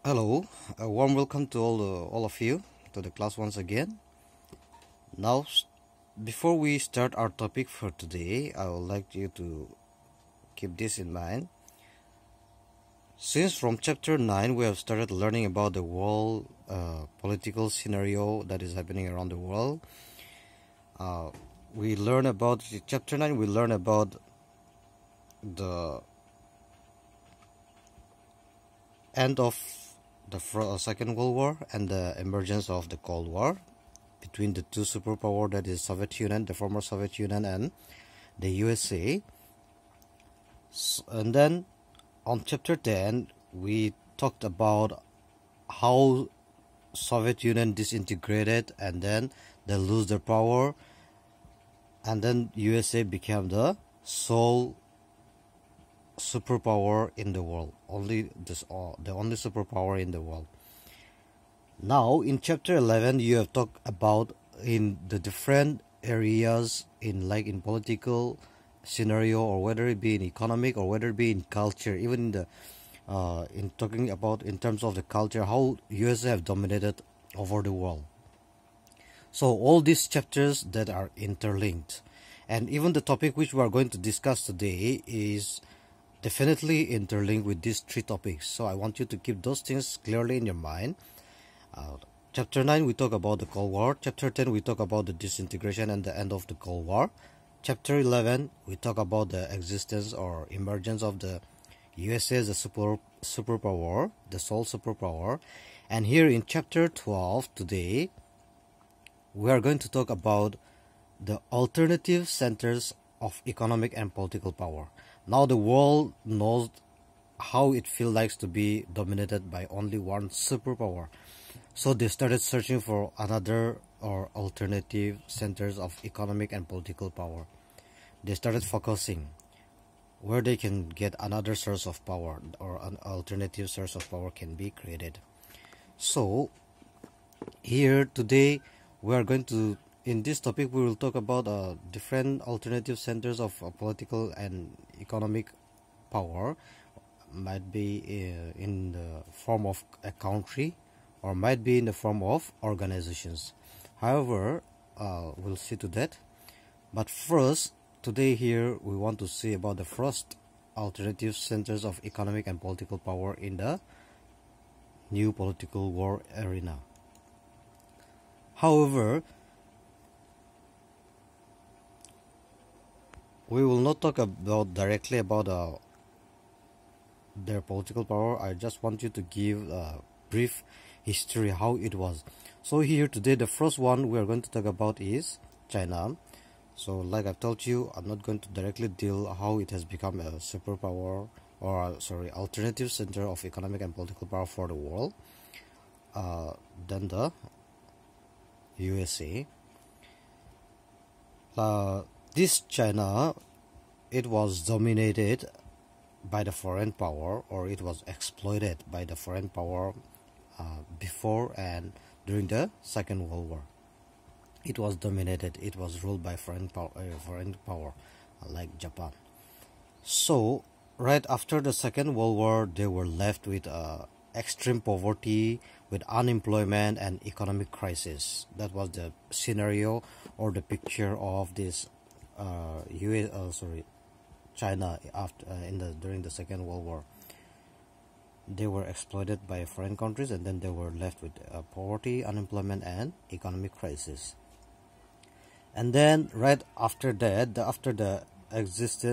Hello, a warm welcome to all of you to the class once again. Now, before we start our topic for today, I would like you to keep this in mind. Since from chapter 9 we have started learning about the world political scenario that is happening around the world. We learn about chapter 9. We learn about the end of the Second World War and the emergence of the Cold War between the two superpower, that is Soviet Union, the former Soviet Union, and the USA. And then on chapter 10 we talked about how Soviet Union disintegrated and then they lose their power, and then USA became the sole superpower in the world, the only superpower in the world. Now in chapter 11 you have talked about in the different areas in political scenario, or whether it be in economic or whether it be in culture, even in the in talking about in terms of the culture, how USA have dominated over the world. So all these chapters that are interlinked, and even the topic which we are going to discuss today is definitely interlinked with these three topics. So I want you to keep those things clearly in your mind. Chapter 9 we talk about the Cold War. Chapter 10 we talk about the disintegration and the end of the Cold War. Chapter 11 we talk about the existence or emergence of the USA as a superpower, the sole superpower. And here in chapter 12 today we are going to talk about the alternative centers of economic and political power. Now the world knows how it feels like to be dominated by only one superpower. So they started searching for another or alternative centers of economic and political power. They started focusing where they can get another source of power, or an alternative source of power can be created. So here today we are going to, in this topic we will talk about different alternative centers of political and economic power. Might be in the form of a country, or might be in the form of organizations. However, we'll see to that. But first, today here we want to see about the first alternative centers of economic and political power in the new political war arena. However, we will not talk about directly about their political power. I just want you to give a brief history how it was. So here today the first one we are going to talk about is China. So like I've told you, I'm not going to directly deal how it has become a superpower, or alternative center of economic and political power for the world than the USA. This China, it was dominated by the foreign power, or it was exploited by the foreign power before and during the Second World War. It was dominated, it was ruled by foreign power like Japan. So right after the Second World War they were left with extreme poverty, with unemployment and economic crisis. That was the scenario or the picture of this China after during the Second World War. They were exploited by foreign countries, and then they were left with poverty, unemployment, and economic crisis. And then right after that, after the exits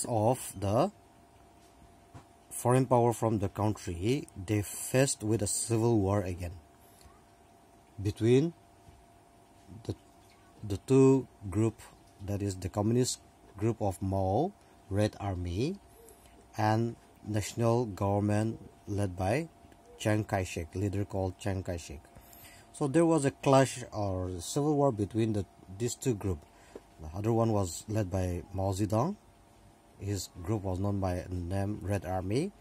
of the foreign power from the country, they faced with a civil war again between the two group, that is the communist group of Mao, Red Army, and national government led by Chiang Kai-shek, leader called Chiang Kai-shek. So there was a clash or civil war between these two groups. The other one was led by Mao Zedong. His group was known by the name Red Army.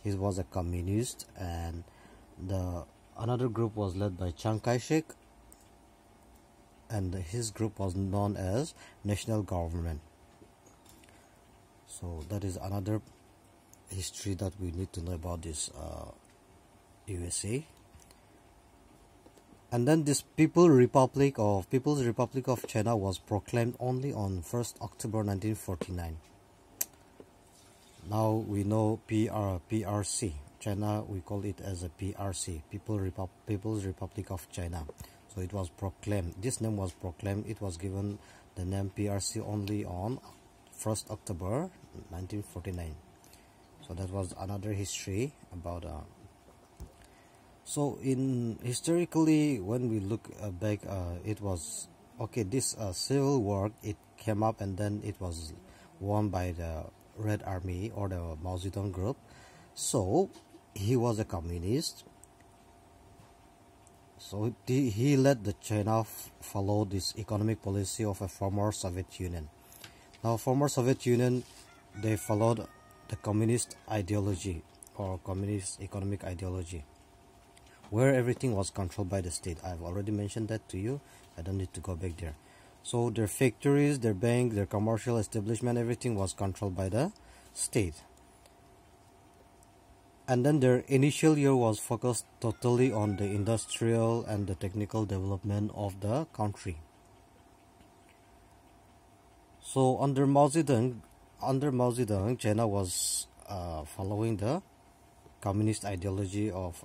He was a communist, and the another group was led by Chiang Kai-shek, and his group was known as National Government. So that is another history that we need to know about this USA. And then this People's Republic of China was proclaimed only on 1st October 1949. Now we know PRC. China, we call it as a PRC, People's Republic of China. So it was proclaimed. This name was proclaimed. It was given the name PRC only on 1st October 1949. So that was another history about. So in historically, when we look back, it was okay. This civil war, it came up and then it was won by the Red Army or the Mao Zedong group. So he was a communist. So he led the China follow this economic policy of a former Soviet Union. Now former Soviet Union, they followed the communist ideology or communist economic ideology, where everything was controlled by the state. I've already mentioned that to you. I don't need to go back there. So their factories, their bank, their commercial establishment, everything was controlled by the state. And then their initial year was focused totally on the industrial and the technical development of the country. So under Mao Zedong, China was following the communist ideology of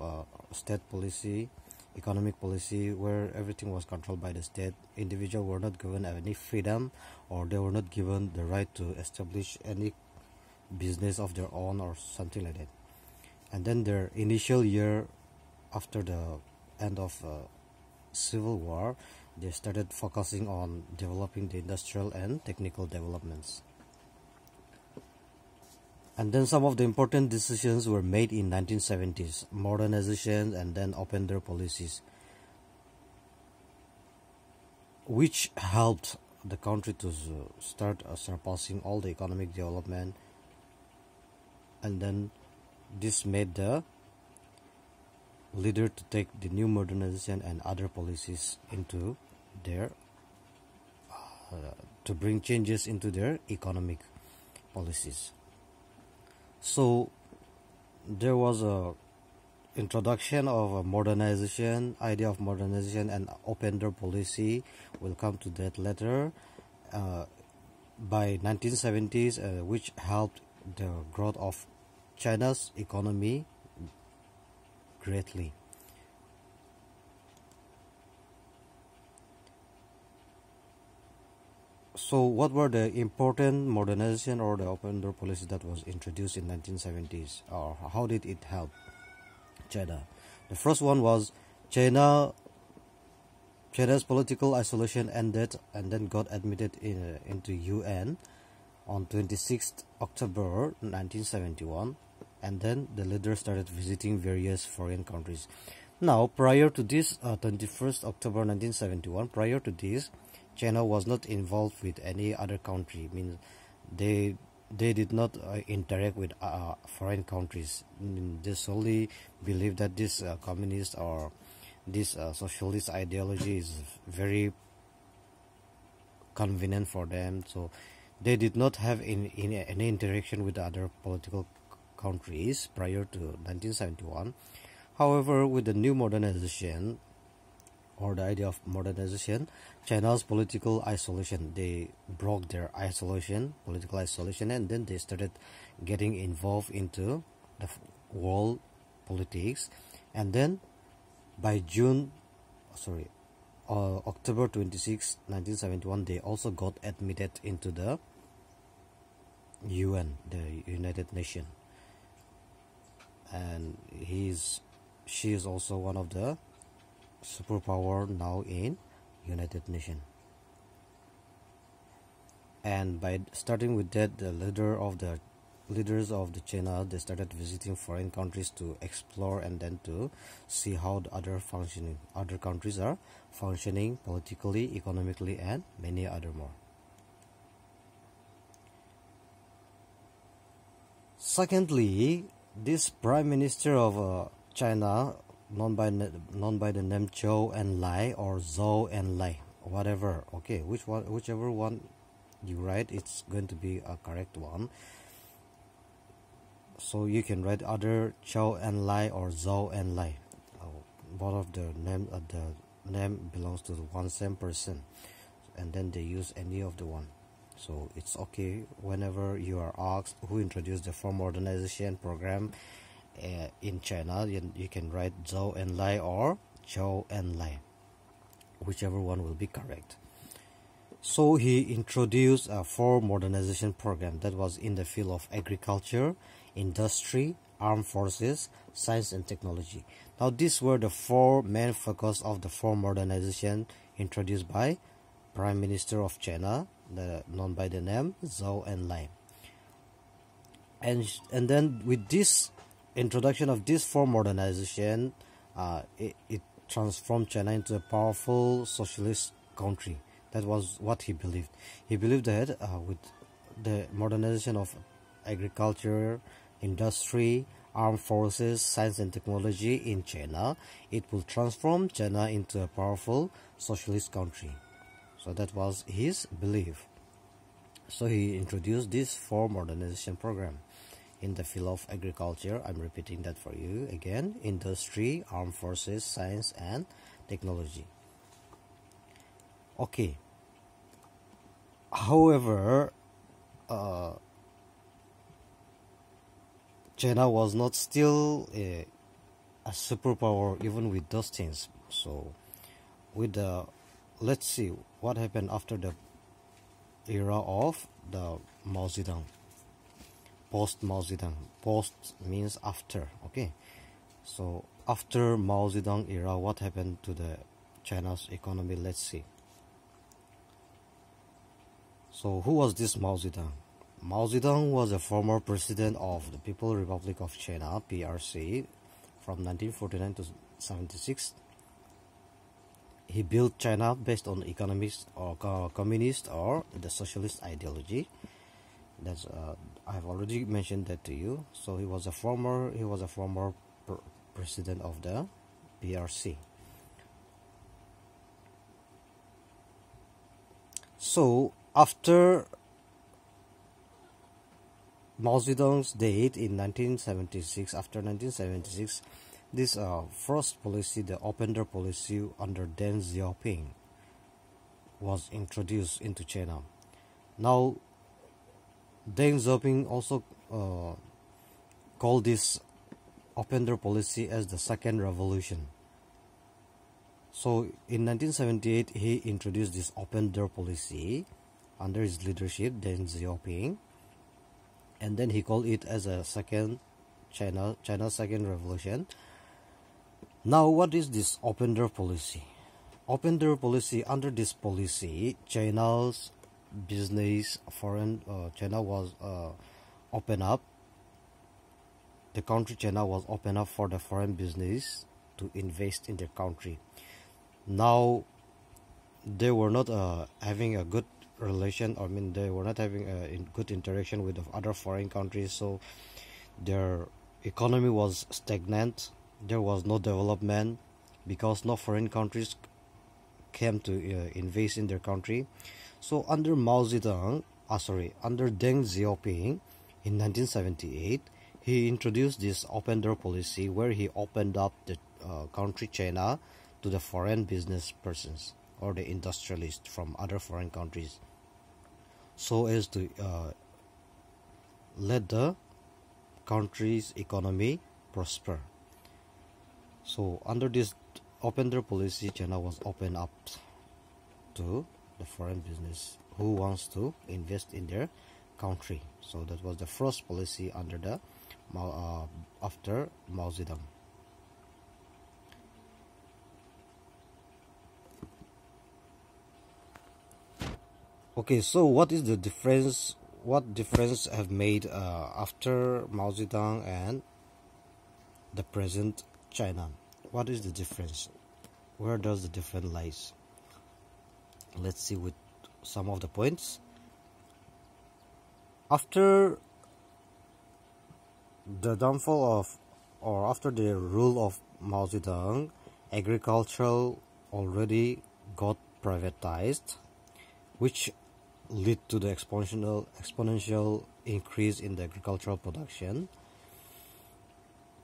state policy, economic policy, where everything was controlled by the state. Individuals were not given any freedom, or they were not given the right to establish any business of their own or something like that. And then their initial year after the end of civil war, they started focusing on developing the industrial and technical developments. And then some of the important decisions were made in 1970s, modernization and then open door policies, which helped the country to start surpassing all the economic development. And then this made the leader to take the new modernization and other policies into their to bring changes into their economic policies. So there was a introduction of a modernization, idea of modernization and open door policy. We'll come to that later. By 1970s, which helped the growth of China's economy greatly. So what were the important modernization or the open door policy that was introduced in 1970s, or how did it help China? The first one was China's political isolation ended and then got admitted into UN on 26th October 1971, and then the leader started visiting various foreign countries. Now, prior to this 21st October 1971, prior to this, China was not involved with any other country. Means they did not interact with foreign countries. They solely believe that this communist or this socialist ideology is very convenient for them. So they did not have any interaction with other political countries prior to 1971. However, with the new modernization or the idea of modernization, China's political isolation, they broke their political isolation, and then they started getting involved into the world politics. And then by October 26, 1971, they also got admitted into the UN, the United Nations. And she is also one of the superpower now in United Nations. And by starting with that, the leaders of the China, they started visiting foreign countries to explore and then to see how the other countries are functioning politically, economically, and many other more. Secondly, this Prime Minister of China, known by the name Zhou Enlai or Zhou Enlai, whatever. Okay, whichever one you write, it's going to be a correct one. So you can write either Zhou and Lai or Zhou and Lai. Both of the name belongs to the one same person, and then they use any of the one. So it's okay whenever you are asked who introduced the form modernization program in China, you can write Zhou and Lai or Zhou and Lai, whichever one will be correct. So he introduced a form modernization program that was in the field of agriculture, industry, armed forces, science and technology. Now these were the four main focus of the form modernization introduced by Prime Minister of China, known by the name Zhou Enlai. And then with this introduction of this form modernization, it transformed China into a powerful socialist country. That was what he believed. He believed that with the modernization of agriculture, industry, armed forces, science and technology in China, it will transform China into a powerful socialist country. So that was his belief. So he introduced this form modernization program in the field of agriculture. I'm repeating that for you again: industry, armed forces, science and technology. Okay. However, China was not still a superpower even with those things. So with the, let's see what happened after the era of the Mao Zedong. Post Mao Zedong. Post means after. Okay. So after Mao Zedong era, what happened to the China's economy? Let's see. So who was this Mao Zedong? Mao Zedong was a former president of the People's Republic of China, PRC, from 1949 to 76. He built China based on economist or communist or the socialist ideology. That's I have already mentioned that to you. So he was a former president of the PRC. So after Mao Zedong's date in 1976, after 1976, this first policy, the open door policy under Deng Xiaoping, was introduced into China. Now, Deng Xiaoping also called this open door policy as the second revolution. So in 1978, he introduced this open door policy under his leadership, Deng Xiaoping, and then he called it as a China's second revolution. Now, what is this open door policy? Open door policy, under this policy, China's business, China was open up. The country China was open up for the foreign business to invest in their country. Now, they were not having a good relation, I mean they were not having a good interaction with the other foreign countries, so their economy was stagnant. There was no development because no foreign countries came to invest in their country. So under under Deng Xiaoping in 1978, he introduced this open door policy where he opened up the country China to the foreign business persons or the industrialists from other foreign countries, so as to let the country's economy prosper. So under this open door policy, China was open up to the foreign business who wants to invest in their country. So that was the first policy under the after Mao Zedong. Okay, so what is the difference? What difference have made after Mao Zedong and the present China? What is the difference? Where does the difference lies? Let's see with some of the points. After the downfall of, or after the rule of Mao Zedong, agriculture already got privatized, which lead to the exponential increase in the agricultural production.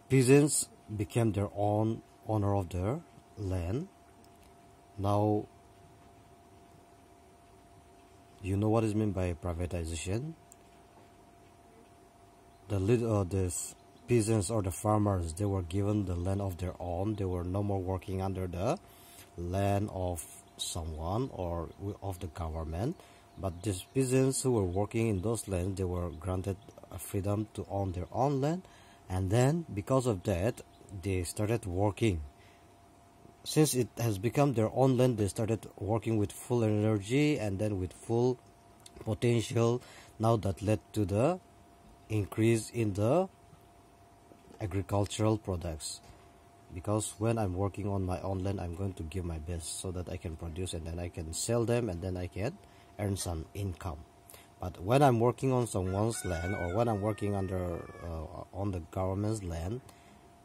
peasants became their own owner of their land. Now, you know what is meant by privatization. These peasants or the farmers, they were given the land of their own. They were no more working under the land of someone or of the government. But these peasants who were working in those lands, they were granted a freedom to own their own land. And then, because of that, they started working. Since it has become their own land, they started working with full energy and then with full potential. Now that led to the increase in the agricultural products, because when I'm working on my own land, I'm going to give my best so that I can produce, and then I can sell them, and then I can earn some income. But when I'm working on someone's land, or when I'm working under on the government's land,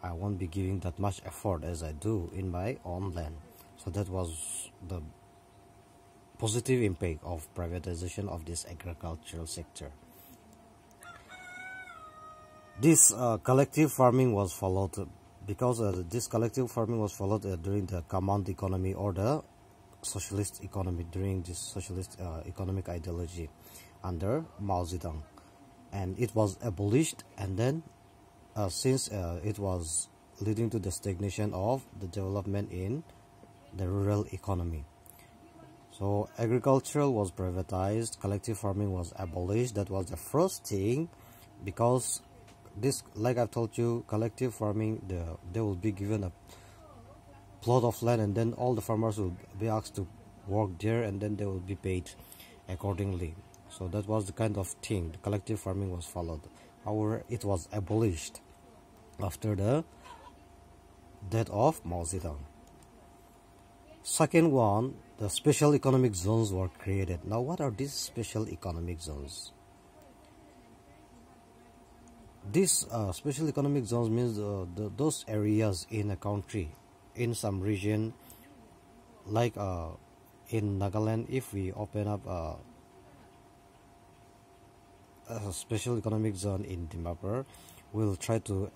I won't be giving that much effort as I do in my own land. So that was the positive impact of privatization of this agricultural sector. This collective farming was followed because this collective farming was followed during the command economy or the socialist economy, during this socialist economic ideology under Mao Zedong, and it was abolished. And then since it was leading to the stagnation of the development in the rural economy, so agricultural was privatized, collective farming was abolished. That was the first thing, because this, like I've told you, collective farming, they will be given a plot of land, and then all the farmers will be asked to work there, and then they will be paid accordingly. So that was the kind of thing. The collective farming was followed. However, it was abolished after the death of Mao Zedong. Second one, the special economic zones were created. Now, what are these special economic zones? These special economic zones means those areas in a country, in some region, like in Nagaland. If we open up a special economic zone in Dimapur, we'll try to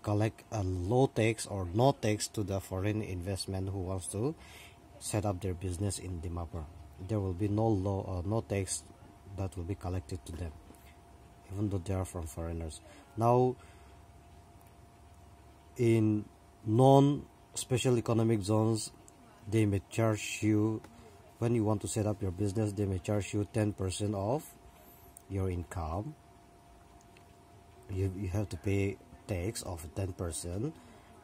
collect a low tax or no tax to the foreign investment who wants to set up their business in Dimapur. There will be no tax that will be collected to them, even though they are from foreigners. Now, in non-special economic zones, they may charge you, when you want to set up your business, they may charge you 10% of your income. You have to pay tax of 10%.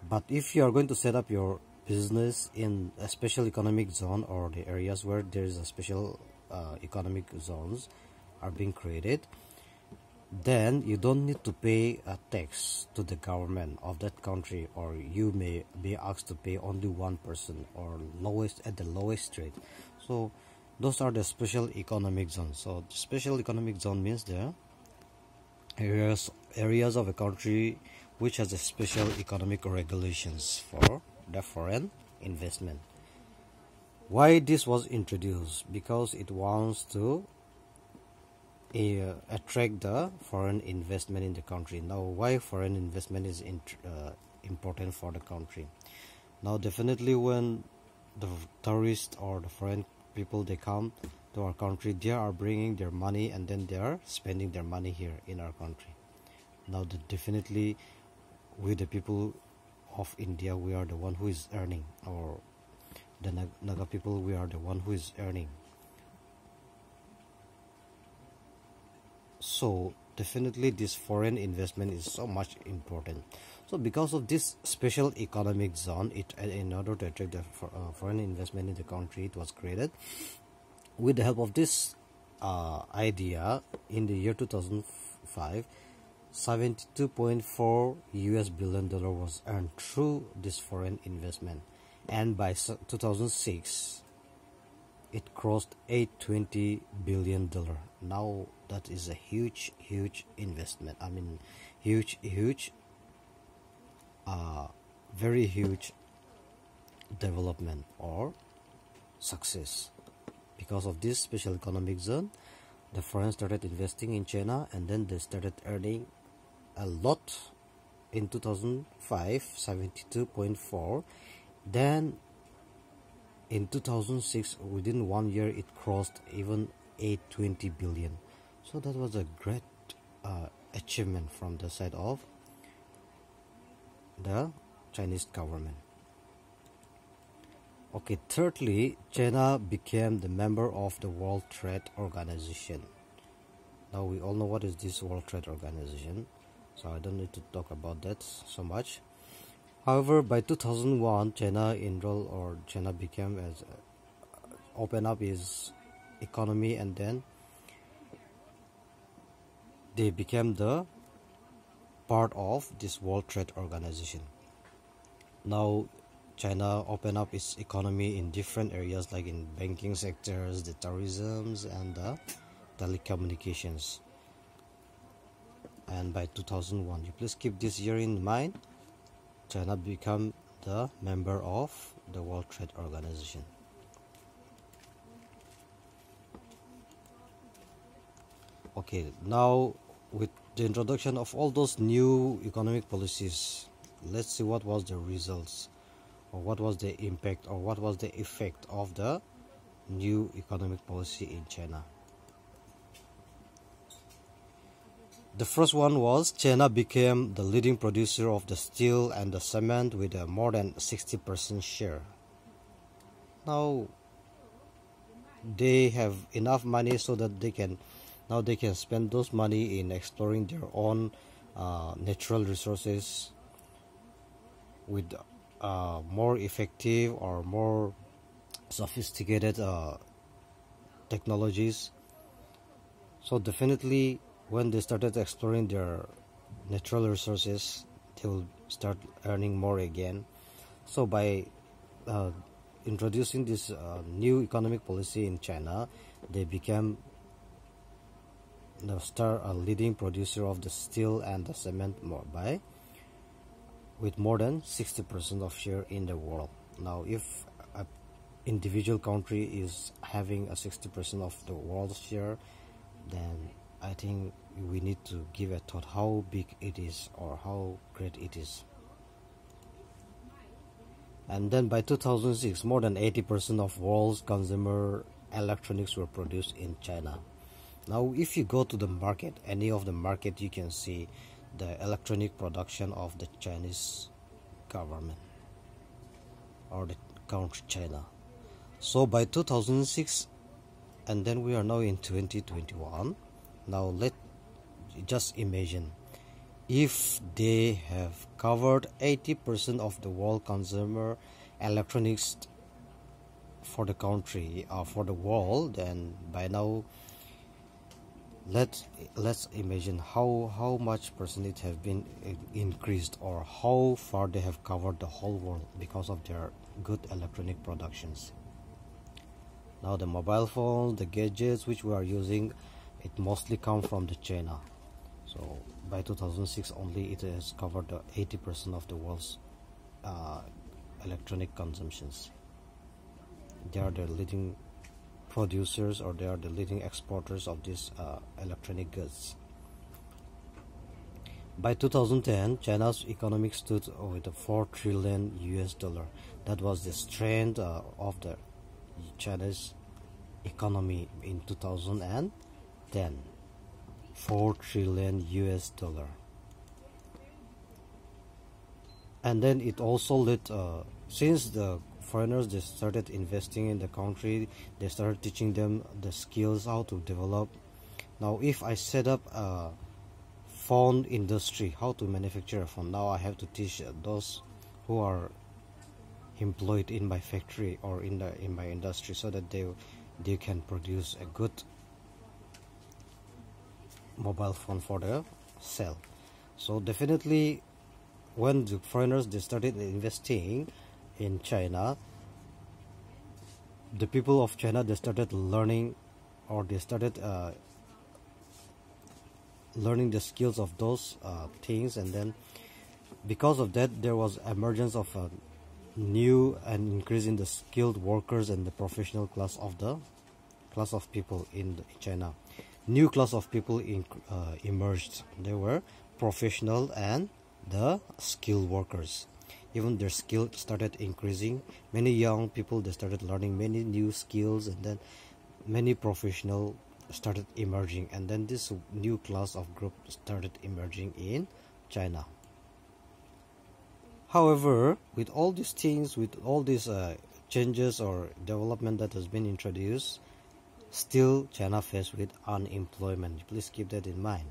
But if you are going to set up your business in a special economic zone, or the areas where there is a special economic zones are being created, then you don't need to pay a tax to the government of that country, or you may be asked to pay only 1% or at the lowest rate. So those are the special economic zones. So the special economic zone means the areas of a country which has a special economic regulations for the foreign investment. Why this was introduced? Because it wants to attract the foreign investment in the country. Now, why foreign investment is important for the country? Now, definitely when the tourists or the foreign people, they come to our country, they are bringing their money, and then they are spending their money here in our country. Now, definitely we, the people of India, we are the one who is earning, or the Naga people, we are the one who is earning. So definitely this foreign investment is so much important. So because of this special economic zone, in order to attract the foreign investment in the country, it was created. With the help of this idea, in the year 2005, $72.4 billion was earned through this foreign investment, and by 2006 it crossed $820 billion. Now that is a huge investment. I mean, very huge development or success. Because of this special economic zone, the foreigners started investing in China, and then they started earning a lot in 2005 72.4, then in 2006 within 1 year it crossed even 820 billion. So that was a great achievement from the side of the Chinese government. Okay, thirdly, China became the member of the World Trade Organization. Now we all know what is this World Trade Organization, so I don't need to talk about that so much. However, by 2001, China became as open up its economy, and then they became the part of this World Trade Organization. Now China opened up its economy in different areas, like in banking sectors, the tourism, and the telecommunications. And by 2001, you please keep this year in mind, China became the member of the World Trade Organization. Okay, now with the introduction of all those new economic policies, let's see what was the results, or what was the impact, or what was the effect of the new economic policy in China. The first one was China became the leading producer of the steel and the cement with a more than 60% share. Now they have enough money so that they can spend those money in exploring their own natural resources with more effective or more sophisticated technologies. So definitely when they started exploring their natural resources, they will start earning more again. So by introducing this new economic policy in China, they became the leading producer of the steel and the cement with more than 60% of share in the world. Now if an individual country is having a 60% of the world's share, then I think we need to give a thought how big it is or how great it is. And then by 2006, more than 80% of world's consumer electronics were produced in China. Now if you go to the market, any of the market, you can see the electronic production of the Chinese government or the country China. So by 2006, and then we are now in 2021. Now let's just imagine if they have covered 80% of the world consumer electronics for the country or for the world, then by now let's imagine how much percentage have been increased, or how far they have covered the whole world because of their good electronic productions. Now the mobile phones, the gadgets which we are using, it mostly come from the China. So by 2006 only it has covered 80% of the world's electronic consumptions. They are the leading producers, or they are the leading exporters of these electronic goods. By 2010, China's economic stood with $4 trillion US. That was the strength of the China's economy in 2010. $4 trillion US. And then it also led, since the foreigners, they started investing in the country, they started teaching them the skills how to develop. Now if I set up a phone industry, how to manufacture a phone, now I have to teach those who are employed in my factory or in my industry, so that they can produce a good mobile phone for the sale. So definitely when the foreigners, they started investing in China, the people of China, they started learning, or they started learning the skills of those things, and then because of that there was emergence of a new and increase in the skilled workers and the professional class of people in China. New class of people emerged. They were professional and the skilled workers. Even their skill started increasing. Many young people, they started learning many new skills, and then many professional started emerging, and then this new class of group started emerging in China. However, with all these things, with all these changes or development that has been introduced, still China faced with unemployment. Please keep that in mind.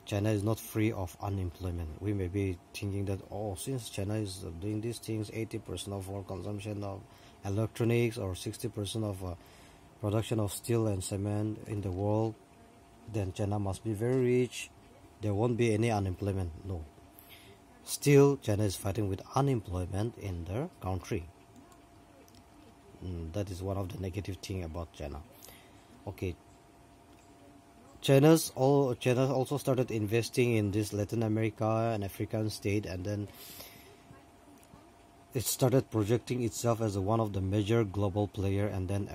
China is not free of unemployment. We may be thinking that, oh, since China is doing these things, 80% of our consumption of electronics or 60% of production of steel and cement in the world, then China must be very rich. There won't be any unemployment. No. Still, China is fighting with unemployment in their country. That is one of the negative thing about China. Okay. China also started investing in this Latin America and African state, and then it started projecting itself as one of the major global player, and then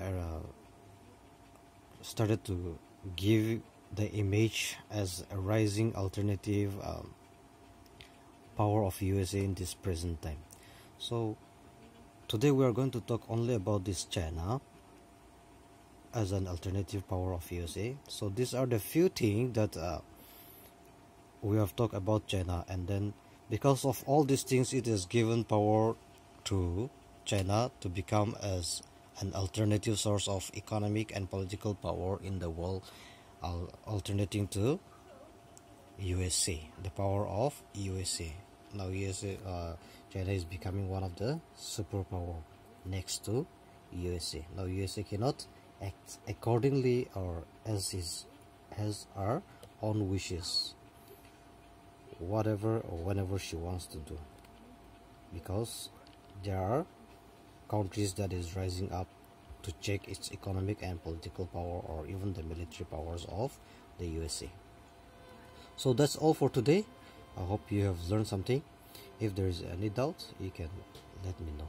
started to give the image as a rising alternative power of USA in this present time. So today we are going to talk only about this China as an alternative power of USA. So these are the few things that we have talked about China, and then because of all these things, it has given power to China to become as an alternative source of economic and political power in the world, alternating to USA, the power of USA. Now China is becoming one of the superpower next to USA. Now USA cannot act accordingly or has her own wishes, whatever or whenever she wants to do, because there are countries that is rising up to check its economic and political power, or even the military powers of the USA. So that's all for today. I hope you have learned something. If there is any doubt, you can let me know.